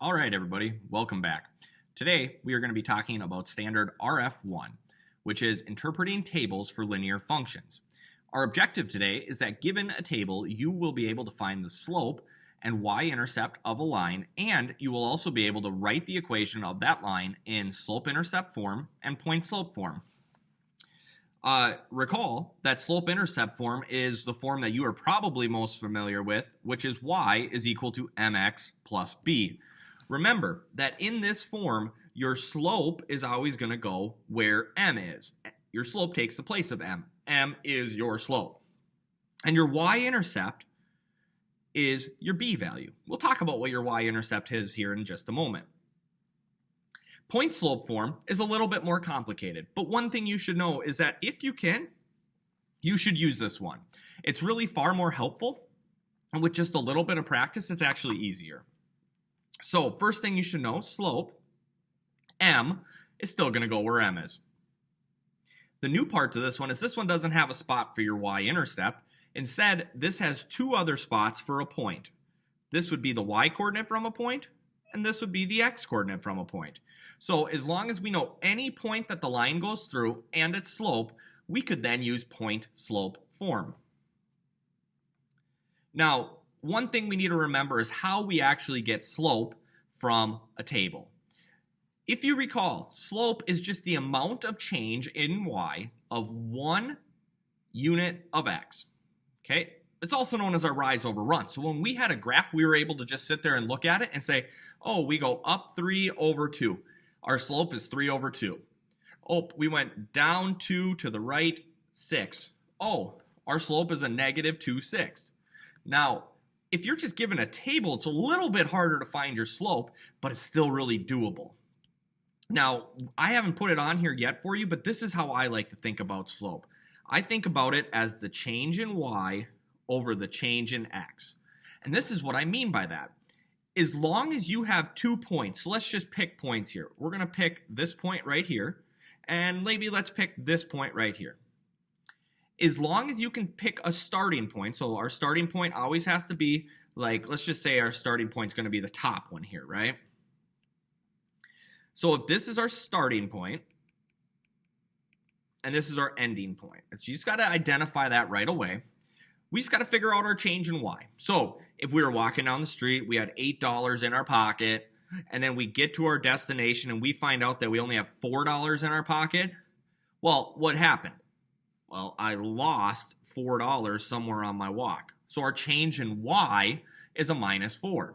All right, everybody, welcome back. Today, we are going to be talking about standard RF1, which is interpreting tables for linear functions. Our objective today is that given a table, you will be able to find the slope and y-intercept of a line, and you will also be able to write the equation of that line in slope-intercept form and point-slope form. Recall that slope-intercept form is the form that you are probably most familiar with, which is y is equal to mx plus b. Remember that in this form, your slope is always going to go where m is. Your slope takes the place of m. M is your slope. And your y-intercept is your b value. We'll talk about what your y-intercept is here in just a moment. Point slope form is a little bit more complicated, but one thing you should know is that if you can, you should use this one. It's really far more helpful, and with just a little bit of practice, it's actually easier. So first thing you should know, slope, m, is still going to go where m is. The new part to this one is this one doesn't have a spot for your y-intercept. Instead, this has two other spots for a point. This would be the y-coordinate from a point, and this would be the x-coordinate from a point. So as long as we know any point that the line goes through and its slope, we could then use point-slope form. Now, one thing we need to remember is how we actually get slope from a table. If you recall, slope is just the amount of change in y of 1 unit of x. Okay? It's also known as our rise over run. So when we had a graph, we were able to just sit there and look at it and say, oh, we go up 3 over 2. Our slope is 3 over 2. Oh, we went down 2 to the right, 6. Oh, our slope is a negative 2/6. Now, if you're just given a table, it's a little bit harder to find your slope, but it's still really doable. Now, I haven't put it on here yet for you, but this is how I like to think about slope. I think about it as the change in y over the change in x. And this is what I mean by that. As long as you have 2 points, so let's just pick points here. We're going to pick this point right here, and maybe let's pick this point right here. As long as you can pick a starting point, so our starting point always has to be, like, let's just say our starting point is going to be the top one here, right? So if this is our starting point, and this is our ending point, you just got to identify that right away. We just got to figure out our change in y. So if we were walking down the street, we had $8 in our pocket, and then we get to our destination and we find out that we only have $4 in our pocket. Well, what happened? Well, I lost $4 somewhere on my walk. So our change in y is a -4.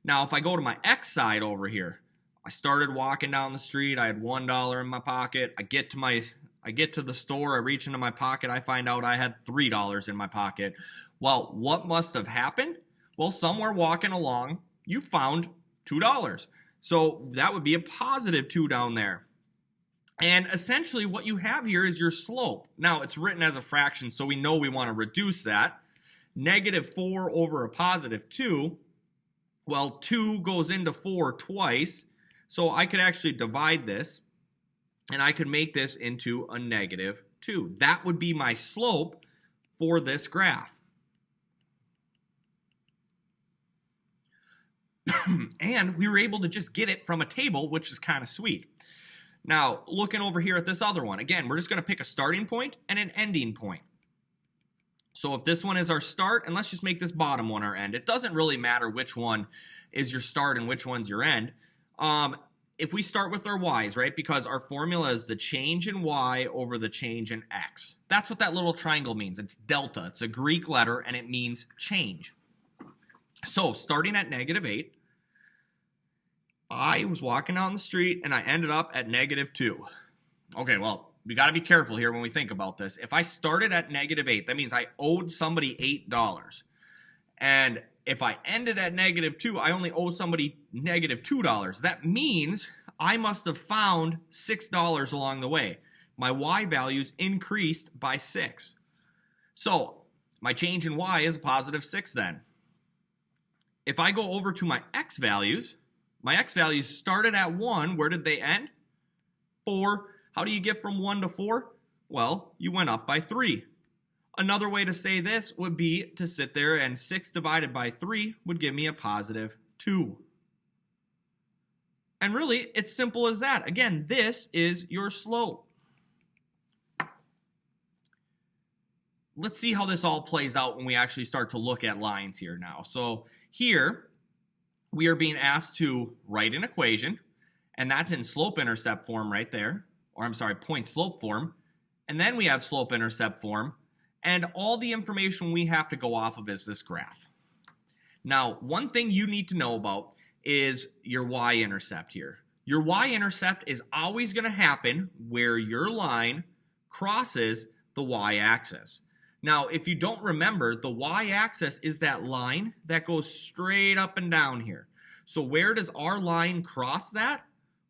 Now, if I go to my x side over here, I started walking down the street, I had $1 in my pocket, I get to the store, I reach into my pocket, I find out I had $3 in my pocket. Well, what must have happened? Well, somewhere walking along, you found $2. So that would be a +2 down there. And essentially what you have here is your slope. Now, it's written as a fraction, so we know we want to reduce that. -4 over a +2. Well, 2 goes into 4 twice, so I could actually divide this, and I could make this into a -2. That would be my slope for this graph. And we were able to just get it from a table, which is kind of sweet. Now, looking over here at this other one, again, we're just going to pick a starting point and an ending point. So if this one is our start, and let's just make this bottom one our end. It doesn't really matter which one is your start and which one's your end. If we start with our y's, right, because our formula is the change in y over the change in x. That's what that little triangle means. It's delta. It's a Greek letter, and it means change. So starting at -8, I was walking down the street, and I ended up at -2. Okay, well, we got to be careful here when we think about this. If I started at -8, that means I owed somebody $8. And if I ended at -2, I only owe somebody -$2. That means I must have found $6 along the way. My y values increased by 6. So my change in y is a +6 then. If I go over to my x values started at 1. Where did they end? 4. How do you get from 1 to 4? Well, you went up by 3. Another way to say this would be to sit there and 6 divided by 3 would give me a +2. And really, it's simple as that. Again, this is your slope. Let's see how this all plays out when we actually start to look at lines here now. So here, we are being asked to write an equation, and that's in slope-intercept form right there. Or I'm sorry, point-slope form. And then we have slope-intercept form. And all the information we have to go off of is this graph. Now, one thing you need to know about is your y-intercept here. Your y-intercept is always going to happen where your line crosses the y-axis. Now, if you don't remember, the y-axis is that line that goes straight up and down here. So where does our line cross that?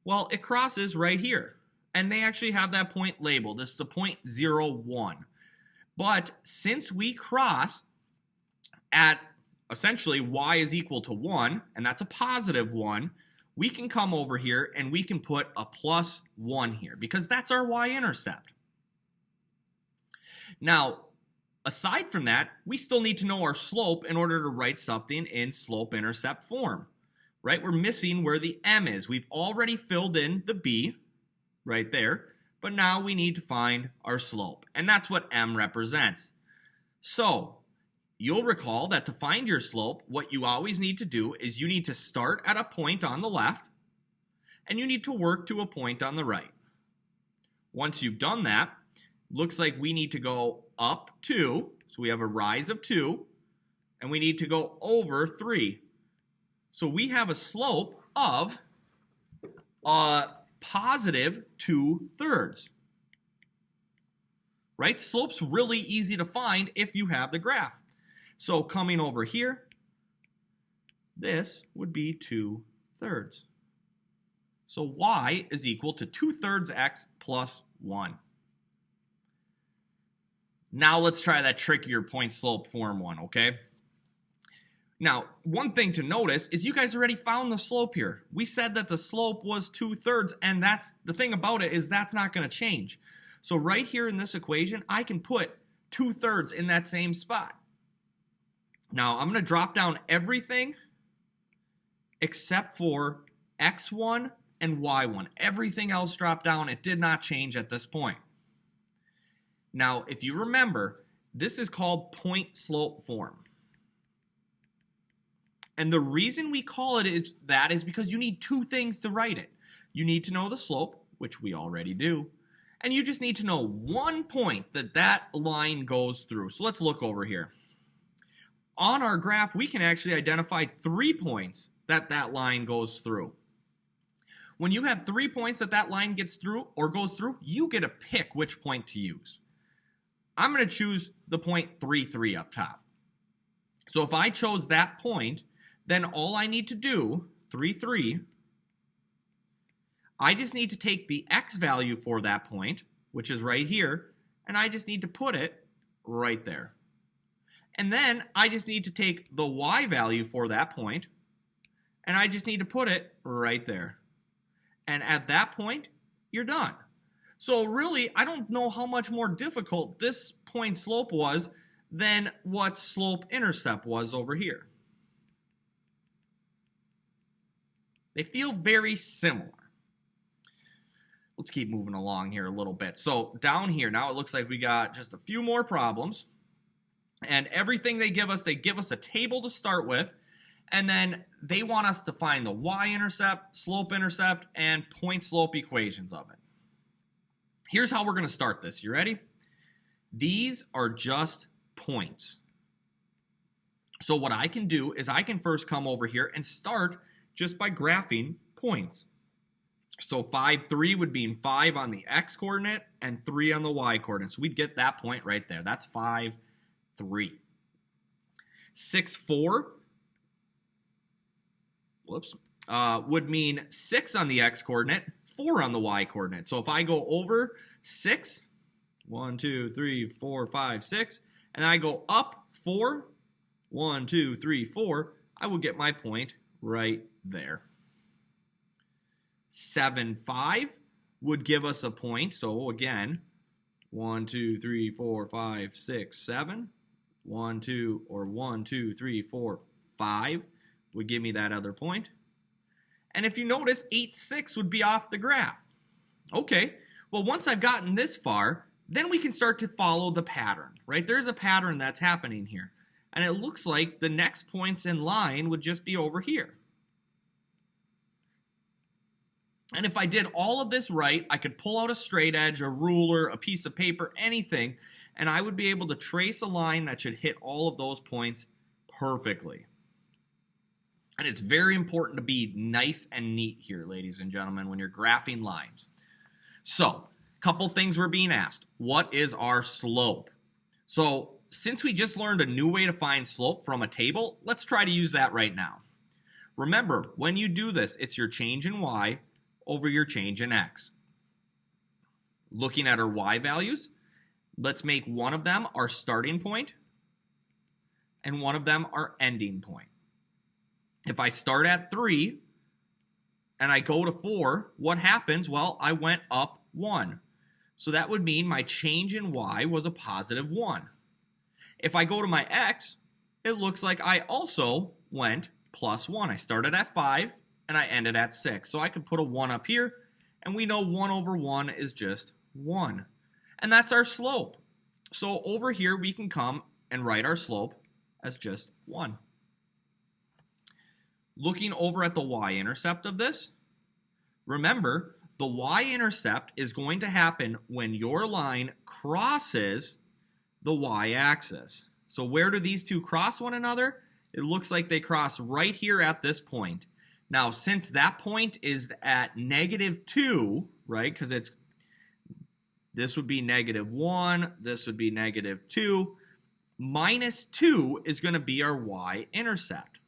Well, it crosses right here. And they actually have that point labeled. This is the point 0,1. But since we cross at essentially y is equal to 1, and that's a positive 1, we can come over here and we can put a plus 1 here because that's our y-intercept. Now, aside from that, we still need to know our slope in order to write something in slope-intercept form, right? We're missing where the m is. We've already filled in the b right there, but now we need to find our slope, and that's what m represents. So, you'll recall that to find your slope, what you always need to do is you need to start at a point on the left, and you need to work to a point on the right. Once you've done that, looks like we need to go up 2, so we have a rise of 2, and we need to go over 3. So we have a slope of positive 2/3. Right? Slope's really easy to find if you have the graph. So coming over here, this would be 2/3. So y is equal to 2/3 x plus 1. Now let's try that trickier point slope form one, okay? Now, one thing to notice is you guys already found the slope here. We said that the slope was 2/3, and that's the thing about it is that's not going to change. So right here in this equation, I can put 2/3 in that same spot. Now, I'm going to drop down everything except for x1 and y1. Everything else dropped down. It did not change at this point. Now, if you remember, this is called point slope form. And the reason we call it is because you need two things to write it. You need to know the slope, which we already do, and you just need to know one point that that line goes through. So let's look over here. On our graph, we can actually identify 3 points that that line goes through. When you have 3 points that that line gets through or goes through, you get to pick which point to use. I'm going to choose the point 3, 3 up top. So if I chose that point, then all I need to do, 3, 3, I just need to take the x value for that point, which is right here, and I just need to put it right there. And then I just need to take the y value for that point, and I just need to put it right there. And at that point, you're done. So really, I don't know how much more difficult this point slope was than what slope intercept was over here. They feel very similar. Let's keep moving along here a little bit. So down here, now it looks like we got just a few more problems. And everything they give us a table to start with. And then they want us to find the y-intercept, slope-intercept, and point-slope equations of it. Here's how we're going to start this. You ready? These are just points. So what I can do is I can first come over here and start just by graphing points. So 5, 3 would be 5 on the x-coordinate and 3 on the y-coordinate. So we'd get that point right there. That's 5, 3. 6, 4 would mean 6 on the x-coordinate, 4 on the y-coordinate. So if I go over 6, 1, 2, 3, 4, 5, 6, and I go up 4, 1, 2, 3, 4, I will get my point right there. 7, 5 would give us a point. So again, 1, 2, 3, 4, 5, 6, 7. 1, 2, 3, 4, 5 would give me that other point. And if you notice, 8, 6 would be off the graph. Okay, well, once I've gotten this far, then we can start to follow the pattern, right? There's a pattern that's happening here. And it looks like the next points in line would just be over here. And if I did all of this right, I could pull out a straight edge, a ruler, a piece of paper, anything, and I would be able to trace a line that should hit all of those points perfectly. And it's very important to be nice and neat here, ladies and gentlemen, when you're graphing lines. So, a couple things we're being asked. What is our slope? So, since we just learned a new way to find slope from a table, let's try to use that right now. Remember, when you do this, it's your change in y over your change in x. Looking at our y values, let's make one of them our starting point and one of them our ending point. If I start at 3 and I go to 4, what happens? Well, I went up 1. So that would mean my change in y was a positive 1. If I go to my x, it looks like I also went plus 1. I started at 5 and I ended at 6. So I could put a 1 up here, and we know 1 over 1 is just 1. And that's our slope. So over here we can come and write our slope as just 1. Looking over at the y-intercept of this, remember, the y-intercept is going to happen when your line crosses the y-axis. So where do these two cross one another? It looks like they cross right here at this point. Now, since that point is at -2, right, because this would be -1, this would be -2, -2 is going to be our y-intercept.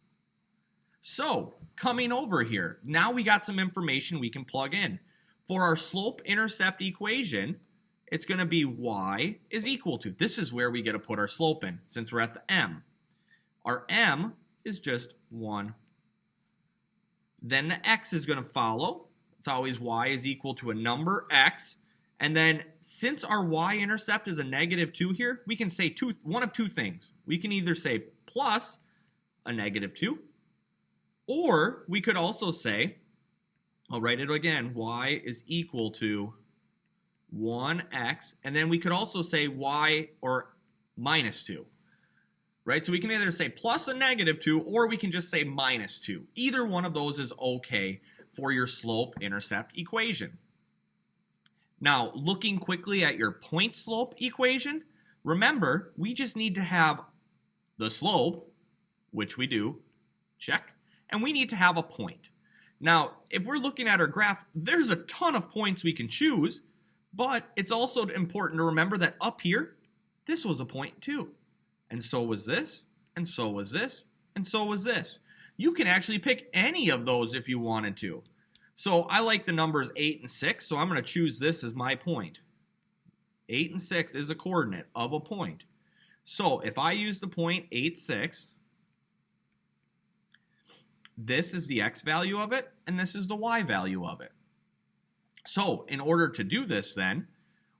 So, coming over here, now we got some information we can plug in. For our slope-intercept equation, it's going to be y is equal to, this is where we get to put our slope in, since we're at the m. Our m is just 1. Then the x is going to follow. It's always y is equal to a number, x. And then, since our y-intercept is a -2 here, we can say one of two things. We can either say plus a -2, or we could also say, I'll write it again, y is equal to 1x, and then we could also say y or -2, right? So we can either say plus a -2, or we can just say -2. Either one of those is okay for your slope-intercept equation. Now, looking quickly at your point-slope equation, remember, we just need to have the slope, which we do, check, and we need to have a point. Now, if we're looking at our graph, there's a ton of points we can choose, but it's also important to remember that up here, this was a point too. And so was this, and so was this, and so was this. You can actually pick any of those if you wanted to. So I like the numbers 8 and 6, so I'm going to choose this as my point. 8 and 6 is a coordinate of a point. So if I use the point 8, 6, this is the x value of it, and this is the y value of it. So in order to do this then,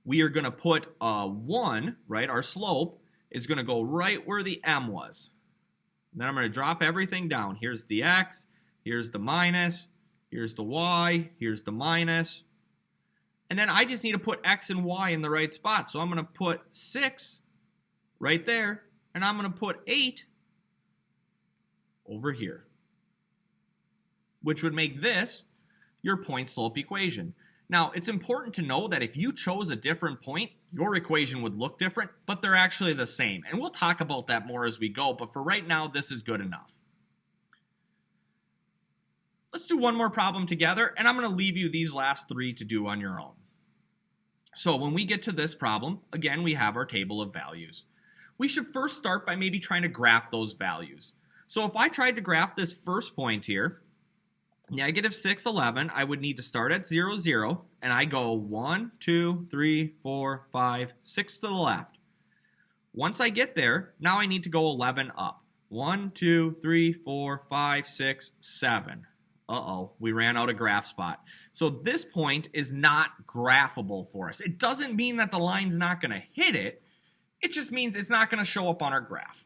we are going to put 1, right, our slope is going to go right where the m was. Then I'm going to drop everything down. Here's the x, here's the minus, here's the y, here's the minus. And then I just need to put x and y in the right spot. So I'm going to put 6 right there, and I'm going to put 8 over here, which would make this your point-slope equation. Now, it's important to know that if you chose a different point, your equation would look different, but they're actually the same. And we'll talk about that more as we go, but for right now, this is good enough. Let's do one more problem together, and I'm going to leave you these last 3 to do on your own. So when we get to this problem, again, we have our table of values. We should first start by maybe trying to graph those values. So if I tried to graph this first point here, -6, 11, I would need to start at 0, 0, and I go 1, 2, 3, 4, 5, 6 to the left. Once I get there, now I need to go 11 up. 1, 2, 3, 4, 5, 6, 7. Uh-oh, we ran out of graph spot. So this point is not graphable for us. It doesn't mean that the line's not going to hit it. It just means it's not going to show up on our graph.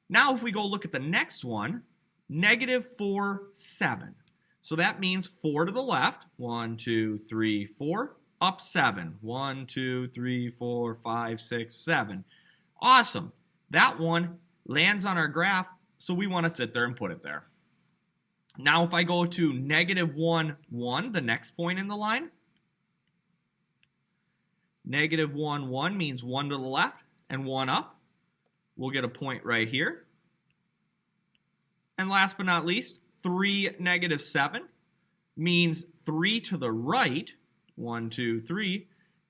Now if we go look at the next one, -4, 7. So that means 4 to the left. 1, 2, 3, 4. Up 7. 1, 2, 3, 4, 5, 6, 7. Awesome. That one lands on our graph, so we want to sit there and put it there. Now if I go to negative 1, 1, the next point in the line, negative 1, 1 means 1 to the left and 1 up. We'll get a point right here. And last but not least, 3, negative 7 means 3 to the right. 1, 2, 3.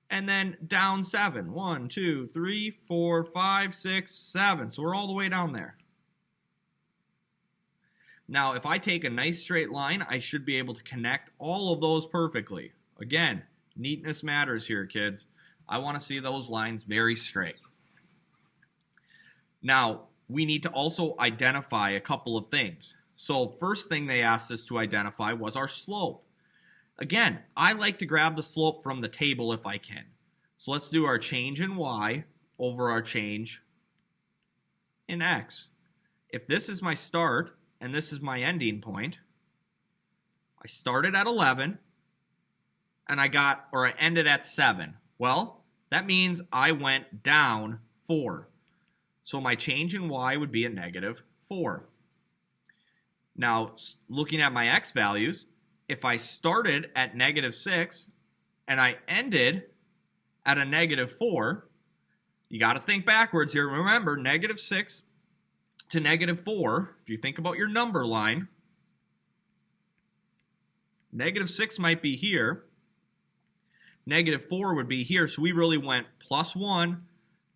And then down 7. 1, 2, 3, 4, 5, 6, 7. So we're all the way down there. Now, if I take a nice straight line, I should be able to connect all of those perfectly. Again, neatness matters here, kids. I want to see those lines very straight. Now, we need to also identify a couple of things. So first thing they asked us to identify was our slope. Again, I like to grab the slope from the table if I can. So let's do our change in y over our change in x. If this is my start and this is my ending point, I started at 11 and I ended at 7. Well, that means I went down 4. So my change in y would be a negative 4. Now, looking at my x values, if I started at negative 6 and I ended at a negative 4, you got to think backwards here. Remember, negative 6 to negative 4, if you think about your number line, negative 6 might be here. Negative 4 would be here. So we really went plus 1,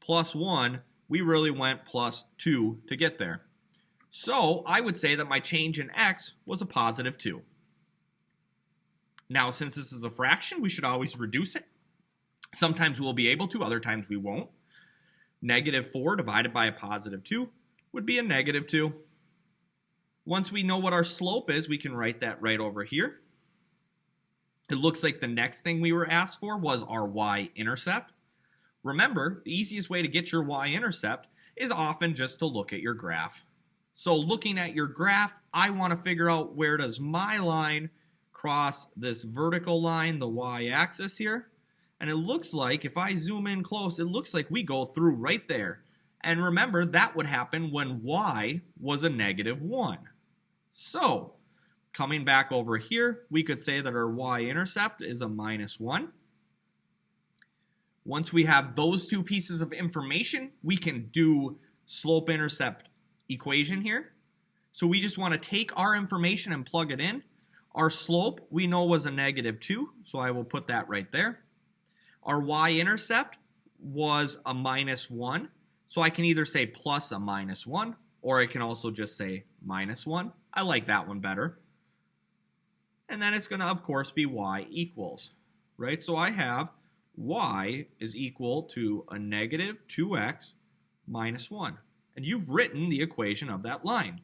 plus 1. We really went plus 2 to get there. So I would say that my change in x was a positive 2. Now, since this is a fraction, we should always reduce it. Sometimes we'll be able to, other times we won't. Negative 4 divided by a positive 2 would be a negative 2. Once we know what our slope is, we can write that right over here. It looks like the next thing we were asked for was our y-intercept. Remember, the easiest way to get your y-intercept is often just to look at your graph. So looking at your graph, I want to figure out where does my line cross this vertical line, the y-axis here. And it looks like, if I zoom in close, it looks like we go through right there. And remember, that would happen when y was a negative 1. So, coming back over here, we could say that our y-intercept is a minus 1. Once we have those two pieces of information, we can do slope-intercept equation here. So we just want to take our information and plug it in. Our slope, we know, was a negative 2, so I will put that right there. Our y-intercept was a minus 1, so I can either say plus a minus 1, or I can also just say minus 1. I like that one better. And then it's going to, of course, be y equals, right? So I have y is equal to a negative 2x minus 1. And you've written the equation of that line.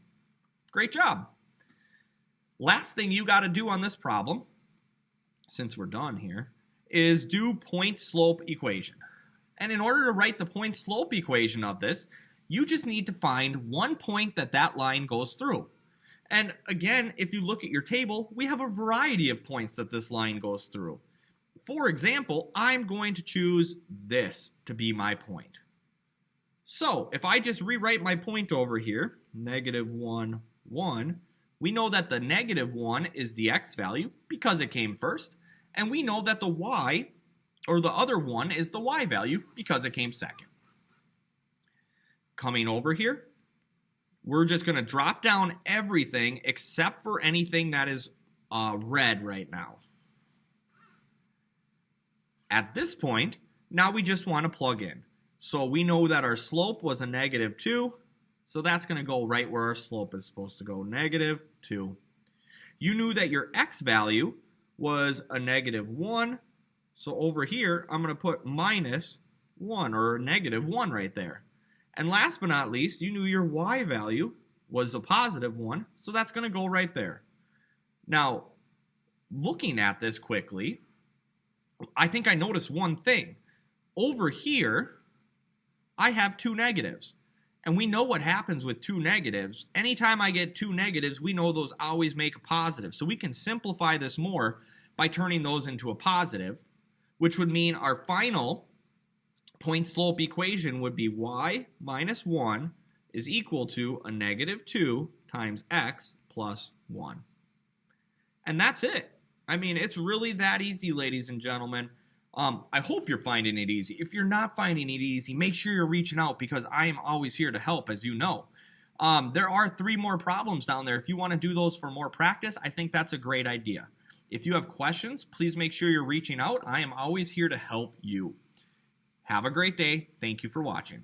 Great job. Last thing you got to do on this problem, since we're done here, is do point-slope equation. And in order to write the point-slope equation of this, you just need to find one point that that line goes through. And again, if you look at your table, we have a variety of points that this line goes through. For example, I'm going to choose this to be my point. So if I just rewrite my point over here, negative 1, 1, we know that the negative 1 is the x value because it came first. And we know that the y, or the other 1, is the y value because it came second. Coming over here, we're just going to drop down everything except for anything that is red right now. At this point, now we just want to plug in. So we know that our slope was a negative 2, so that's going to go right where our slope is supposed to go, negative 2. You knew that your x value was a negative 1, so over here I'm going to put minus 1, or negative 1 right there. And last but not least, you knew your y value was a positive 1, so that's going to go right there. Now, looking at this quickly, I think I noticed one thing. Over here, I have two negatives. And we know what happens with two negatives. Anytime I get two negatives, we know those always make a positive. So we can simplify this more by turning those into a positive, which would mean our final point slope equation would be y minus 1 is equal to a negative 2 times x plus 1. And that's it. I mean, it's really that easy, ladies and gentlemen. I hope you're finding it easy. If you're not finding it easy, make sure you're reaching out because I am always here to help, as you know. There are 3 more problems down there. If you want to do those for more practice, I think that's a great idea. If you have questions, please make sure you're reaching out. I am always here to help you. Have a great day. Thank you for watching.